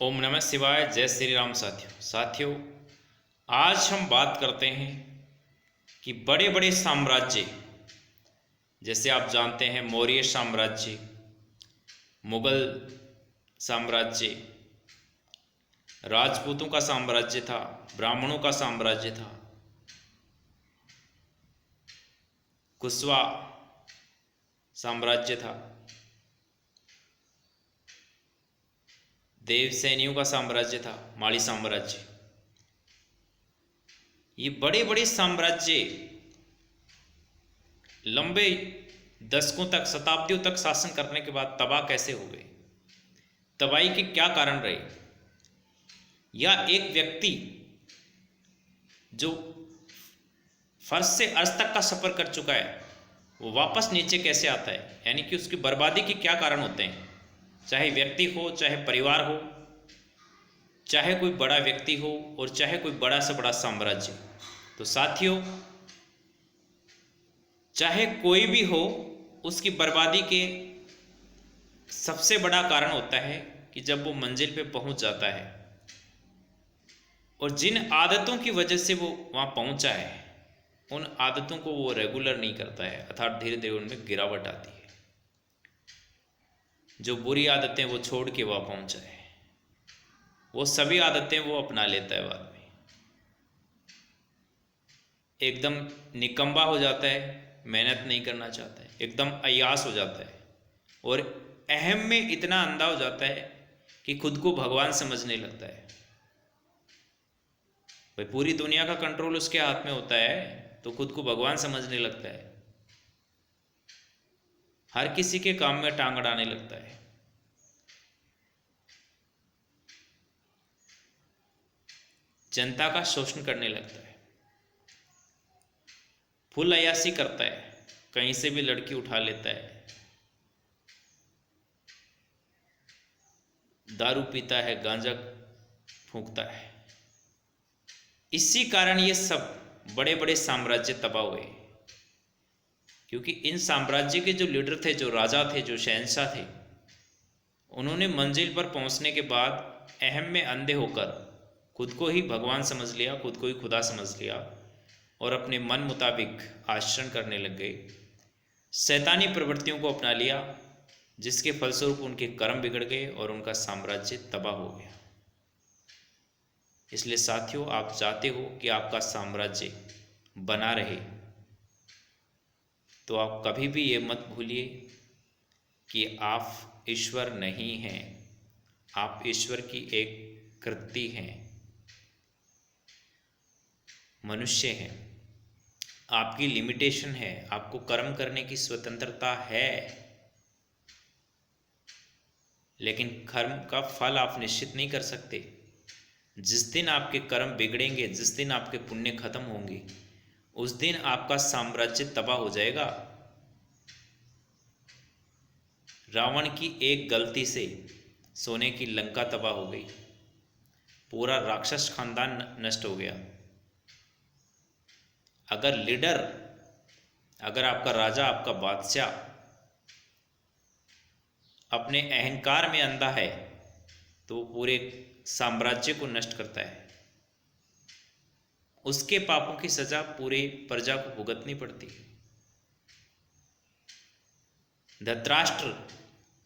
ओम नमः शिवाय। जय श्री राम। साथियों, आज हम बात करते हैं कि बड़े बड़े साम्राज्य, जैसे आप जानते हैं मौर्य साम्राज्य, मुगल साम्राज्य, राजपूतों का साम्राज्य था, ब्राह्मणों का साम्राज्य था, कुशवा साम्राज्य था, देवसैनियों का साम्राज्य था, माली साम्राज्य। ये बड़े बड़े साम्राज्य लंबे दशकों तक, शताब्दियों तक शासन करने के बाद तबाह कैसे हो गए? तबाही के क्या कारण रहे? या एक व्यक्ति जो फर्श से अर्श तक का सफर कर चुका है वो वापस नीचे कैसे आता है? यानी कि उसकी बर्बादी के क्या कारण होते हैं? चाहे व्यक्ति हो, चाहे परिवार हो, चाहे कोई बड़ा व्यक्ति हो और चाहे कोई बड़ा से बड़ा साम्राज्य। तो साथियों, चाहे कोई भी हो, उसकी बर्बादी के सबसे बड़ा कारण होता है कि जब वो मंजिल पे पहुंच जाता है और जिन आदतों की वजह से वो वहाँ पहुंचा है उन आदतों को वो रेगुलर नहीं करता है, अर्थात धीरे धीरे उनमें गिरावट आती है। जो बुरी आदतें वो छोड़ के वहाँ पहुंचा है, वो सभी आदतें वो अपना लेता है। बाद में एकदम निकम्मा हो जाता है, मेहनत नहीं करना चाहता है, एकदम अय्यास हो जाता है और अहम में इतना अंधा हो जाता है कि खुद को भगवान समझने लगता है। भाई, पूरी दुनिया का कंट्रोल उसके हाथ में होता है तो खुद को भगवान समझने लगता है। हर किसी के काम में टांग अड़ाने लगता है। जनता का शोषण करने लगता है, फुल अय्यासी करता है, कहीं से भी लड़की उठा लेता है, दारू पीता है, गांजा फूंकता है। इसी कारण ये सब बड़े बड़े साम्राज्य तबाह हुए, क्योंकि इन साम्राज्य के जो लीडर थे, जो राजा थे, जो शहंशाह थे, उन्होंने मंजिल पर पहुंचने के बाद अहम में अंधे होकर खुद को ही भगवान समझ लिया, खुद को ही खुदा समझ लिया और अपने मन मुताबिक आचरण करने लग गए, शैतानी प्रवृत्तियों को अपना लिया, जिसके फलस्वरूप उनके कर्म बिगड़ गए और उनका साम्राज्य तबाह हो गया। इसलिए साथियों, आप चाहते हो कि आपका साम्राज्य बना रहे तो आप कभी भी ये मत भूलिए कि आप ईश्वर नहीं हैं, आप ईश्वर की एक कृति हैं, मनुष्य हैं। आपकी लिमिटेशन है, आपको कर्म करने की स्वतंत्रता है, लेकिन कर्म का फल आप निश्चित नहीं कर सकते। जिस दिन आपके कर्म बिगड़ेंगे, जिस दिन आपके पुण्य खत्म होंगे, उस दिन आपका साम्राज्य तबाह हो जाएगा। रावण की एक गलती से सोने की लंका तबाह हो गई, पूरा राक्षस खानदान नष्ट हो गया। अगर लीडर, अगर आपका राजा, आपका बादशाह अपने अहंकार में अंधा है तो वो पूरे साम्राज्य को नष्ट करता है। उसके पापों की सजा पूरे प्रजा को भुगतनी पड़ती है। धृतराष्ट्र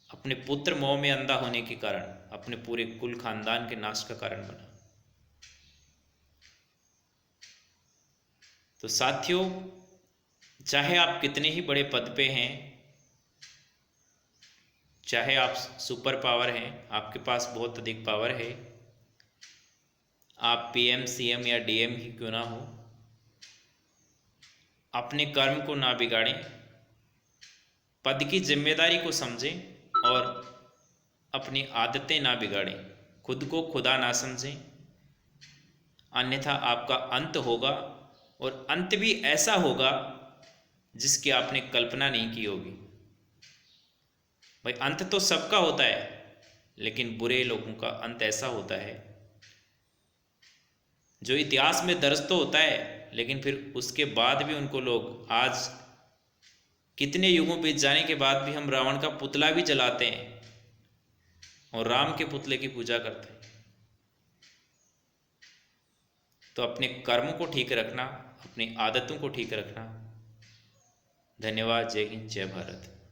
अपने पुत्र मोह में अंधा होने के कारण अपने पूरे कुल खानदान के नाश का कारण बना। तो साथियों, चाहे आप कितने ही बड़े पद पे हैं, चाहे आप सुपर पावर हैं, आपके पास बहुत अधिक पावर है, आप पीएम, सीएम या डीएम ही क्यों ना हो, अपने कर्म को ना बिगाड़ें, पद की जिम्मेदारी को समझें और अपनी आदतें ना बिगाड़ें, खुद को खुदा ना समझें, अन्यथा आपका अंत होगा और अंत भी ऐसा होगा जिसकी आपने कल्पना नहीं की होगी। भाई, अंत तो सबका होता है, लेकिन बुरे लोगों का अंत ऐसा होता है जो इतिहास में दर्ज तो होता है, लेकिन फिर उसके बाद भी उनको लोग, आज कितने युगों बीत जाने के बाद भी हम रावण का पुतला भी जलाते हैं और राम के पुतले की पूजा करते हैं। तो अपने कर्म को ठीक रखना, अपनी आदतों को ठीक रखना। धन्यवाद। जय हिंद, जय भारत।